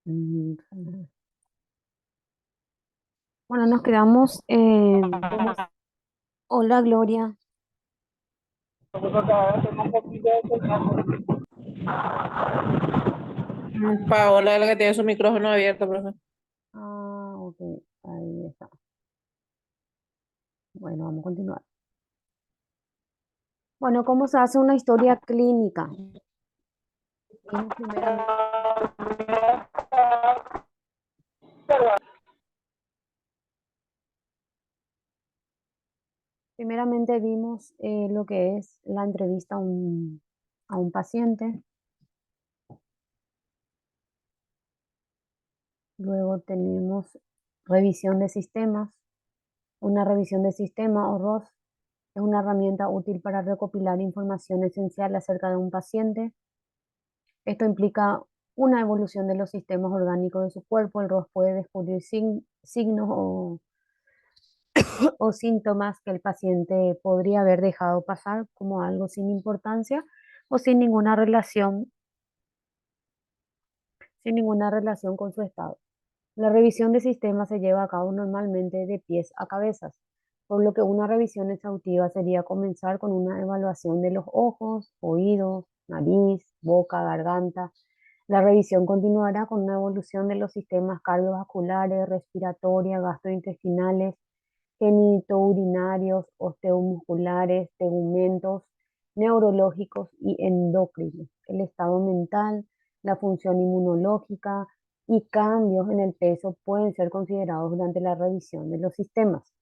Mm, Bueno, nos quedamos. ¿Cómo? Hola, Gloria. Paola es la que tiene su micrófono abierto, profe. Ah, ok, ahí está. Bueno, vamos a continuar. Bueno, ¿cómo se hace una historia clínica? Vimos primeramente vimos lo que es la entrevista a un paciente. Luego tenemos revisión de sistemas. Una revisión de sistema o ROS es una herramienta útil para recopilar información esencial acerca de un paciente. Esto implica una evolución de los sistemas orgánicos de su cuerpo. El ROS puede descubrir signos o síntomas que el paciente podría haber dejado pasar como algo sin importancia o sin ninguna relación con su estado. La revisión de sistemas se lleva a cabo normalmente de pies a cabezas, por lo que una revisión exhaustiva sería comenzar con una evaluación de los ojos, oídos, nariz, boca, garganta. La revisión continuará con una evolución de los sistemas cardiovasculares, respiratoria, gastrointestinales, genitourinarios, osteomusculares, tegumentos, neurológicos y endocrinos, el estado mental, la función inmunológica y cambios en el peso pueden ser considerados durante la revisión de los sistemas.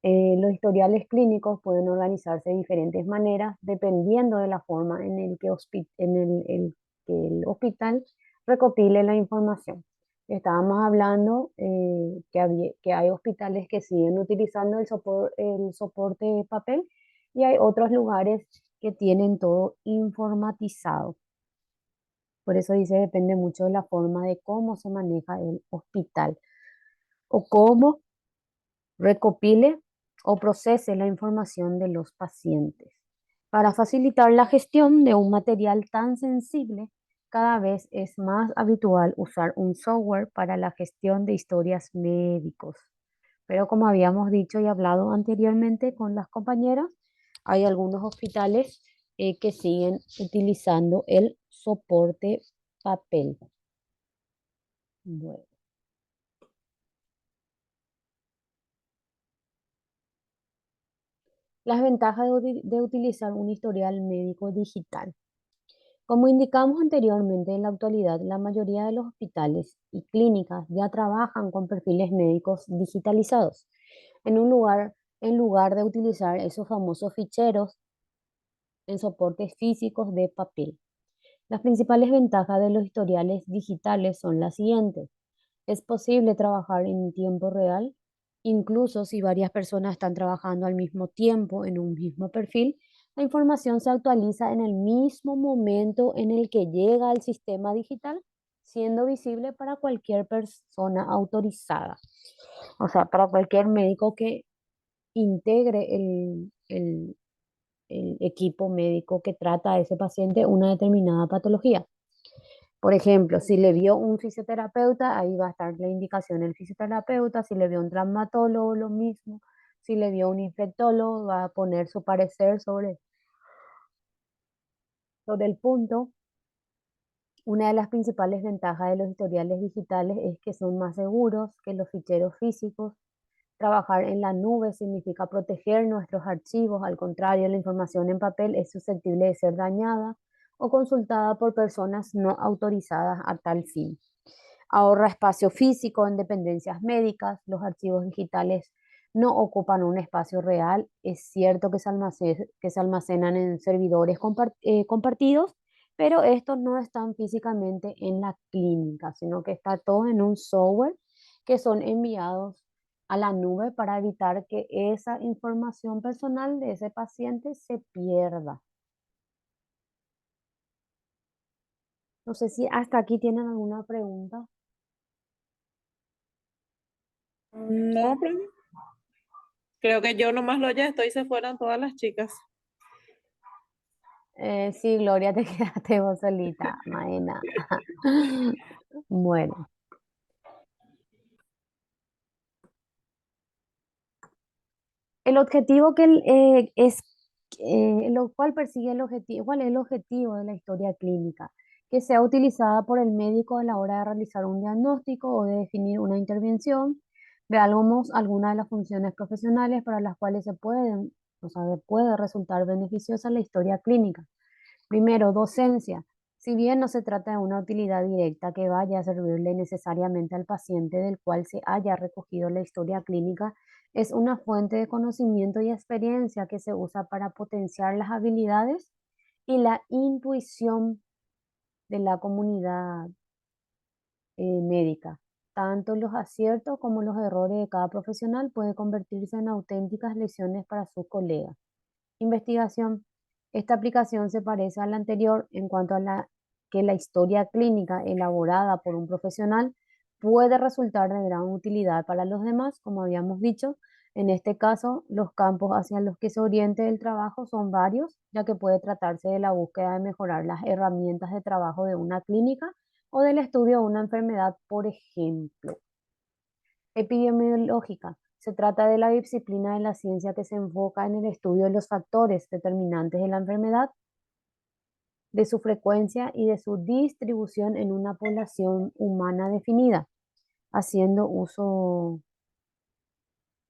Los historiales clínicos pueden organizarse de diferentes maneras dependiendo de la forma en el que, que el hospital recopile la información. Estábamos hablando que hay hospitales que siguen utilizando el soporte de papel y hay otros lugares que tienen todo informatizado. Por eso dice, depende mucho de la forma de cómo se maneja el hospital o cómo recopile o procese la información de los pacientes. Para facilitar la gestión de un material tan sensible, cada vez es más habitual usar un software para la gestión de historias médicos. Pero como habíamos dicho y hablado anteriormente con las compañeras, hay algunos hospitales que siguen utilizando el soporte papel. Bueno. Las ventajas de utilizar un historial médico digital. Como indicamos anteriormente, en la actualidad la mayoría de los hospitales y clínicas ya trabajan con perfiles médicos digitalizados. En lugar de utilizar esos famosos ficheros en soportes físicos de papel. Las principales ventajas de los historiales digitales son las siguientes. Es posible trabajar en tiempo real, incluso si varias personas están trabajando al mismo tiempo en un mismo perfil. La información se actualiza en el mismo momento en el que llega al sistema digital, siendo visible para cualquier persona autorizada. O sea, para cualquier médico que integre el equipo médico que trata a ese paciente una determinada patología. Por ejemplo, si le vio un fisioterapeuta, ahí va a estar la indicación del fisioterapeuta. Si le vio un traumatólogo, lo mismo. Si le vio un infectólogo, va a poner su parecer sobre el punto. Una de las principales ventajas de los historiales digitales es que son más seguros que los ficheros físicos. Trabajar en la nube significa proteger nuestros archivos. Al contrario, la información en papel es susceptible de ser dañada o consultada por personas no autorizadas a tal fin. Ahorra espacio físico en dependencias médicas. Los archivos digitales no ocupan un espacio real. Es cierto que se almacenan en servidores compartidos, pero estos no están físicamente en la clínica, sino que está todo en un software que son enviados a la nube para evitar que esa información personal de ese paciente se pierda. No sé si hasta aquí tienen alguna pregunta. No, profe. Creo que yo nomás lo ya estoy, se fueron todas las chicas. Sí, Gloria, te quedaste vos solita, Maena. Bueno, el objetivo lo cual persigue el objetivo, ¿cuál es el objetivo de la historia clínica? Que sea utilizada por el médico a la hora de realizar un diagnóstico o de definir una intervención. Veamos algunas de las funciones profesionales para las cuales o sea, puede resultar beneficiosa la historia clínica. Primero, docencia. Si bien no se trata de una utilidad directa que vaya a servirle necesariamente al paciente del cual se haya recogido la historia clínica, es una fuente de conocimiento y experiencia que se usa para potenciar las habilidades y la intuición de la comunidad médica. Tanto los aciertos como los errores de cada profesional pueden convertirse en auténticas lecciones para sus colegas. Investigación. Esta aplicación se parece a la anterior en cuanto a que la historia clínica elaborada por un profesional puede resultar de gran utilidad para los demás, como habíamos dicho. En este caso, los campos hacia los que se oriente el trabajo son varios, ya que puede tratarse de la búsqueda de mejorar las herramientas de trabajo de una clínica o del estudio de una enfermedad, por ejemplo. Epidemiológica. Se trata de la disciplina de la ciencia que se enfoca en el estudio de los factores determinantes de la enfermedad, de su frecuencia y de su distribución en una población humana definida, haciendo uso,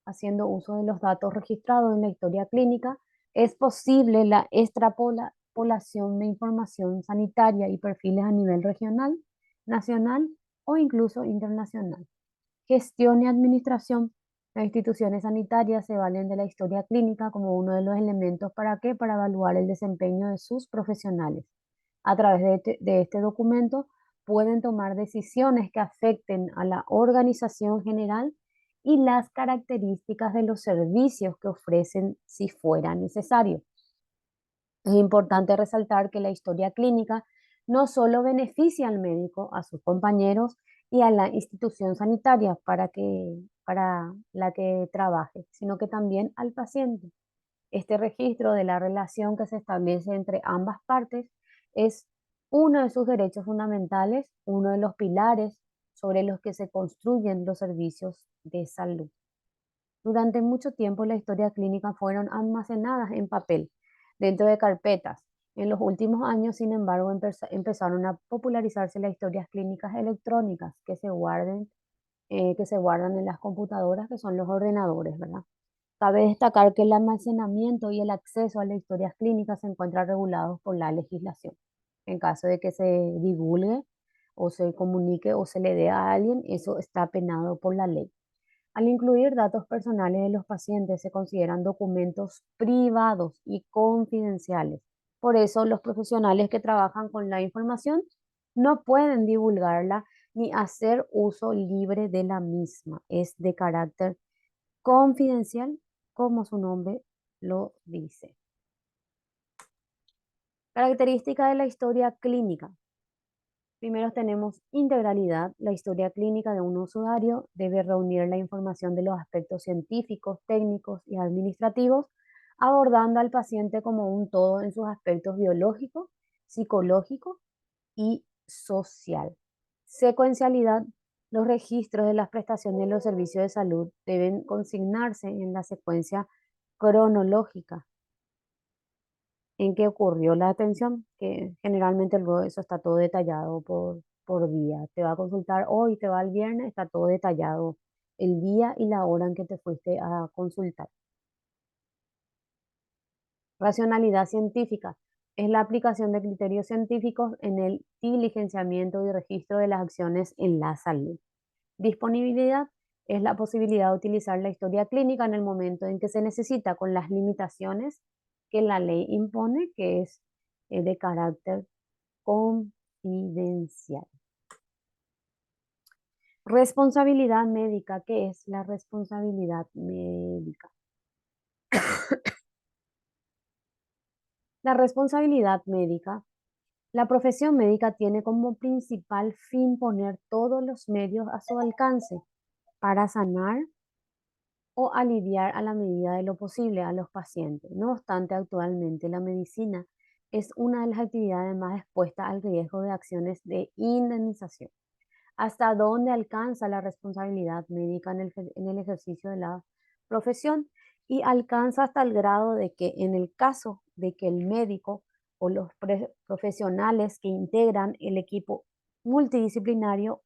haciendo uso de los datos registrados en la historia clínica. Es posible la extrapolación de información sanitaria y perfiles a nivel regional, nacional o incluso internacional. Gestión y administración. Las instituciones sanitarias se valen de la historia clínica como uno de los elementos para qué, para evaluar el desempeño de sus profesionales. A través de este documento pueden tomar decisiones que afecten a la organización general y las características de los servicios que ofrecen si fuera necesario. Es importante resaltar que la historia clínica no solo beneficia al médico, a sus compañeros y a la institución sanitaria para la que trabaje, sino que también al paciente. Este registro de la relación que se establece entre ambas partes es uno de sus derechos fundamentales, uno de los pilares sobre los que se construyen los servicios de salud. Durante mucho tiempo la historia clínica fueron almacenadas en papel, dentro de carpetas. En los últimos años, sin embargo, empezaron a popularizarse las historias clínicas electrónicas que se guardan en las computadoras, que son los ordenadores, ¿verdad? Cabe destacar que el almacenamiento y el acceso a las historias clínicas se encuentran regulados por la legislación. En caso de que se divulgue o se comunique o se le dé a alguien, eso está penado por la ley. Al incluir datos personales de los pacientes, se consideran documentos privados y confidenciales. Por eso, los profesionales que trabajan con la información no pueden divulgarla ni hacer uso libre de la misma. Es de carácter confidencial, como su nombre lo dice. Característica de la historia clínica. Primero tenemos integralidad. La historia clínica de un usuario debe reunir la información de los aspectos científicos, técnicos y administrativos, abordando al paciente como un todo en sus aspectos biológico, psicológico y social. Secuencialidad. Los registros de las prestaciones de los servicios de salud deben consignarse en la secuencia cronológica en qué ocurrió la atención, que generalmente luego eso está todo detallado por día. Te va a consultar hoy, te va el viernes, está todo detallado el día y la hora en que te fuiste a consultar. Racionalidad científica es la aplicación de criterios científicos en el diligenciamiento y registro de las acciones en la salud. Disponibilidad es la posibilidad de utilizar la historia clínica en el momento en que se necesita con las limitaciones que la ley impone, que es de carácter confidencial. Responsabilidad médica. ¿Qué es la responsabilidad médica? La responsabilidad médica. La profesión médica tiene como principal fin poner todos los medios a su alcance para sanar o aliviar a la medida de lo posible a los pacientes. No obstante, actualmente la medicina es una de las actividades más expuestas al riesgo de acciones de indemnización. ¿Hasta dónde alcanza la responsabilidad médica en el ejercicio de la profesión? Y alcanza hasta el grado de que en el caso de que el médico o los profesionales que integran el equipo multidisciplinario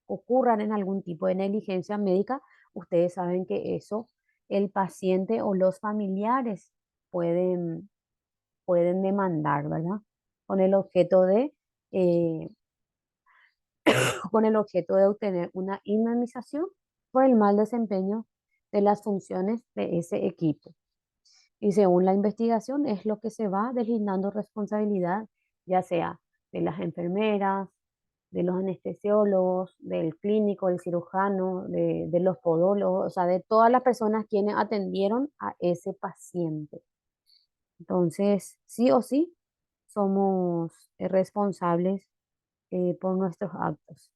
ocurran en algún tipo de negligencia médica, ustedes saben que eso el paciente o los familiares pueden, pueden demandar, ¿verdad? Con el objeto de, eh, con el objeto de obtener una indemnización por el mal desempeño de las funciones de ese equipo. Y según la investigación es lo que se va deslindando responsabilidad, ya sea de las enfermeras, de los anestesiólogos, del clínico, del cirujano, de los podólogos, o sea, de todas las personas quienes atendieron a ese paciente. Entonces, sí o sí, somos responsables por nuestros actos.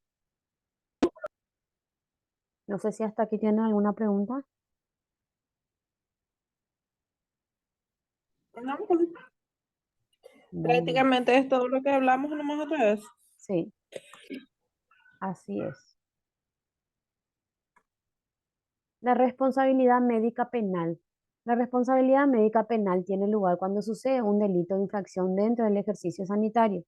No sé si hasta aquí tienen alguna pregunta. No, pues, Muy bien. prácticamente es todo lo que hablamos nomás otra vez. Sí, así es. La responsabilidad médica penal. La responsabilidad médica penal tiene lugar cuando sucede un delito de infracción dentro del ejercicio sanitario.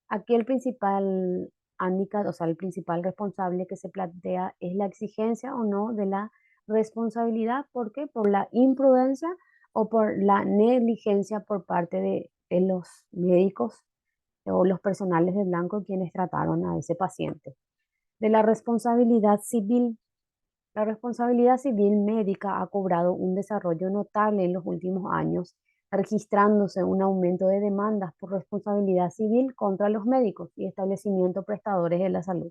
Aquí el principal handicap, o sea, el principal responsable que se plantea es la exigencia o no de la responsabilidad. ¿Por qué? Por la imprudencia o por la negligencia por parte de los médicos o los personales de blanco quienes trataron a ese paciente. De la responsabilidad civil. La responsabilidad civil médica ha cobrado un desarrollo notable en los últimos años, registrándose un aumento de demandas por responsabilidad civil contra los médicos y establecimientos prestadores de la salud.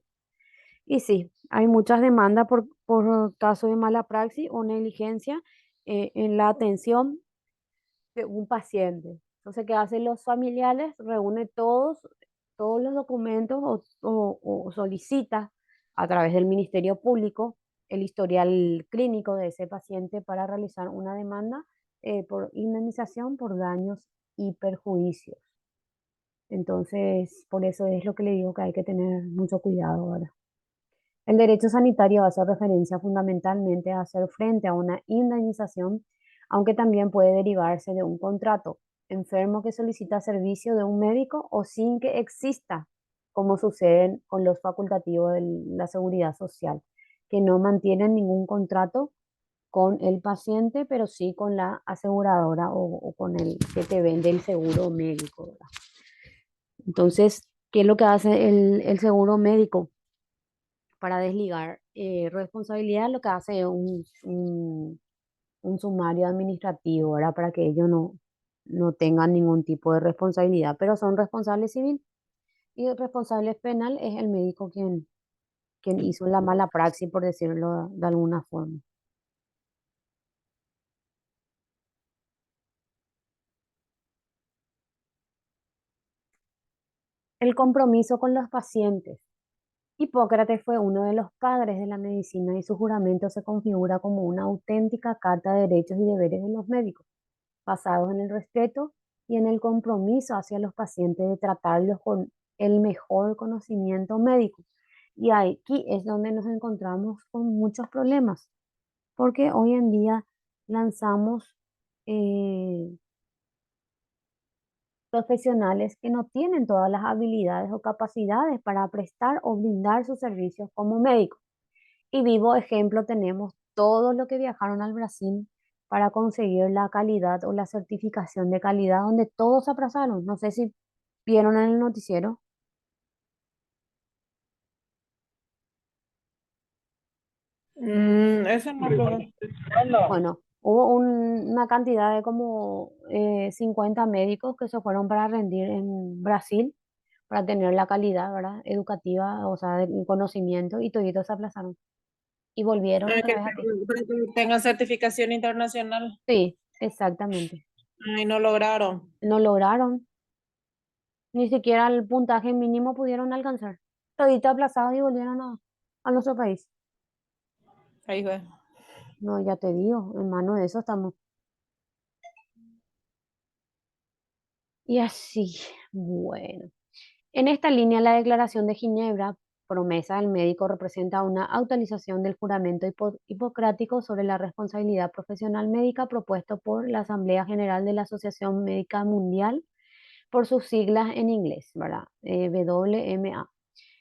Y sí, hay muchas demandas por caso de mala praxis o negligencia en la atención de un paciente. Entonces, ¿qué hacen los familiares? Reúne todos los documentos o solicita a través del Ministerio Público el historial clínico de ese paciente para realizar una demanda por indemnización por daños y perjuicios. Entonces, por eso es lo que le digo que hay que tener mucho cuidado ahora. El derecho sanitario hace referencia fundamentalmente a hacer frente a una indemnización, aunque también puede derivarse de un contrato enfermo que solicita servicio de un médico o sin que exista, como sucede con los facultativos de la seguridad social, que no mantienen ningún contrato con el paciente, pero sí con la aseguradora o con el que te vende el seguro médico, ¿verdad? Entonces, ¿qué es lo que hace el seguro médico? Para desligar responsabilidad, lo que hace es un sumario administrativo, ¿verdad? Para que ellos no tengan ningún tipo de responsabilidad, pero son responsables civil y el responsable penal es el médico quien hizo la mala praxis, por decirlo de alguna forma. El compromiso con los pacientes. Hipócrates fue uno de los padres de la medicina y su juramento se configura como una auténtica carta de derechos y deberes de los médicos, basados en el respeto y en el compromiso hacia los pacientes de tratarlos con el mejor conocimiento médico. Y aquí es donde nos encontramos con muchos problemas, porque hoy en día lanzamos eh, profesionales que no tienen todas las habilidades o capacidades para prestar o brindar sus servicios como médicos. Y vivo ejemplo tenemos todos los que viajaron al Brasil para conseguir la calidad o la certificación de calidad, donde todos se aplazaron. No sé si vieron en el noticiero. Eso no, profe. No. Bueno, hubo una cantidad de como 50 médicos que se fueron para rendir en Brasil para tener la calidad, ¿verdad? Educativa, o sea, del conocimiento, y toditos se aplazaron y volvieron Ah, otra vez aquí. para que tengan certificación internacional. Sí, exactamente. Ay, no lograron. No lograron. Ni siquiera el puntaje mínimo pudieron alcanzar. Todito aplazados y volvieron a nuestro país. Ahí fue. No, ya te digo, en mano de eso estamos. Y así, bueno. En esta línea, la Declaración de Ginebra, promesa del médico, representa una actualización del juramento hipocrático sobre la responsabilidad profesional médica propuesto por la Asamblea General de la Asociación Médica Mundial, por sus siglas en inglés, ¿verdad? WMA.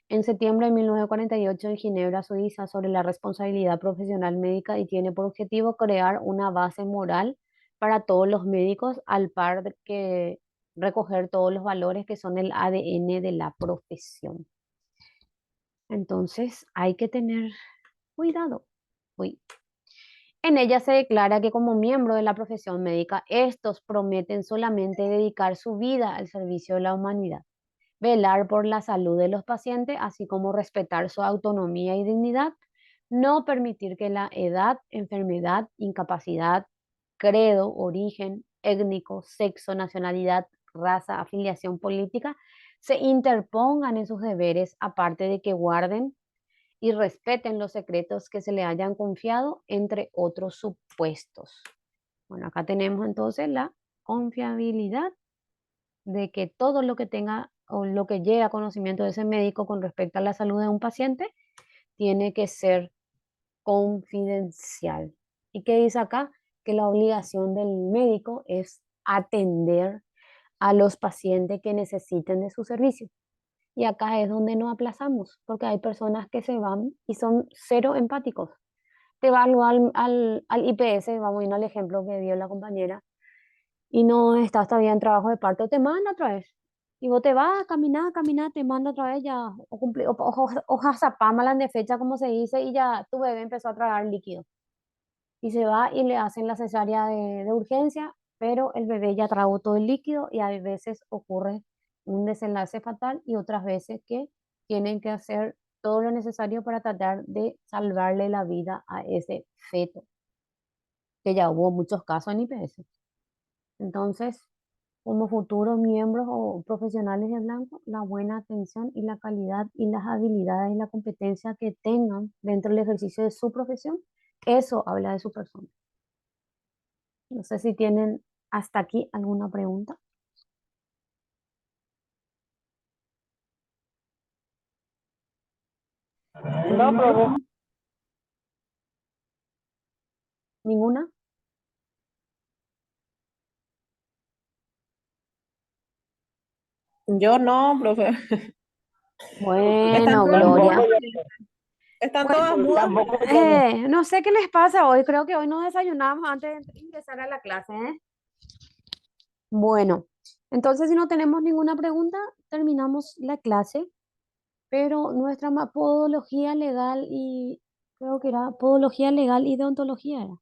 En septiembre de 1948 en Ginebra, Suiza, sobre la responsabilidad profesional médica y tiene por objetivo crear una base moral para todos los médicos al par de que recoger todos los valores que son el ADN de la profesión. Entonces hay que tener cuidado. Uy. En ella se declara que como miembro de la profesión médica, estos prometen solamente dedicar su vida al servicio de la humanidad, velar por la salud de los pacientes, así como respetar su autonomía y dignidad, no permitir que la edad, enfermedad, incapacidad, credo, origen étnico, sexo, nacionalidad, raza, afiliación política se interpongan en sus deberes, aparte de que guarden y respeten los secretos que se le hayan confiado, entre otros supuestos. Bueno, acá tenemos entonces la confiabilidad de que todo lo que tenga o lo que llegue a conocimiento de ese médico con respecto a la salud de un paciente tiene que ser confidencial. ¿Y qué dice acá? Que la obligación del médico es atender a los pacientes que necesiten de su servicio. Y acá es donde nos aplazamos, porque hay personas que se van y son cero empáticos. Te vas al IPS, vamos a ir al ejemplo que dio la compañera, y no estás todavía en trabajo de parto, te manda otra vez. Y vos te vas a caminar, caminar, te manda otra vez ya, hoja zapamalan de fecha, como se dice, y ya tu bebé empezó a tragar líquido. Y se va y le hacen la cesárea de urgencia, pero el bebé ya tragó todo el líquido y a veces ocurre un desenlace fatal y otras veces que tienen que hacer todo lo necesario para tratar de salvarle la vida a ese feto, que ya hubo muchos casos en IPS. Entonces, como futuros miembros o profesionales de blanco, la buena atención y la calidad y las habilidades y la competencia que tengan dentro del ejercicio de su profesión, eso habla de su persona. No sé si tienen hasta aquí alguna pregunta. No, profe. ¿Ninguna? Yo no, profe. Están Bueno, todas mudas. Gloria. Están Bueno, todas mudas. no sé qué les pasa hoy. Creo que hoy no desayunamos antes de ingresar a la clase, ¿eh? Bueno, entonces si no tenemos ninguna pregunta, terminamos la clase. Pero nuestra podología legal y creo que era podología legal y deontología era.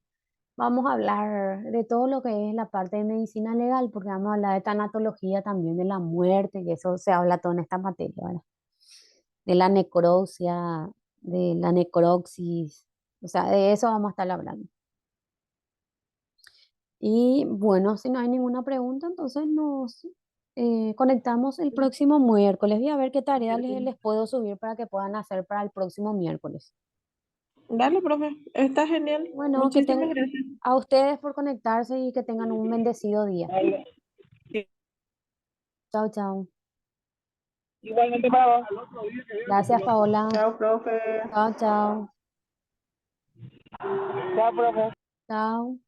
Vamos a hablar de todo lo que es la parte de medicina legal, porque vamos a hablar de tanatología también, de la muerte, y eso se habla todo en esta materia, ¿verdad? De la necropsia, de la necropsis, o sea, de eso vamos a estar hablando. Y bueno, si no hay ninguna pregunta, entonces nos conectamos el próximo miércoles. Voy a ver qué tarea les puedo subir para que puedan hacer para el próximo miércoles. Dale, profe. Está genial. Bueno, Muchísimas gracias. a ustedes por conectarse y que tengan un bendecido día. Chao, chao. Igualmente para vos. Gracias, Paola. Chao, profe. Chao, chao. Chao, profe. Chao.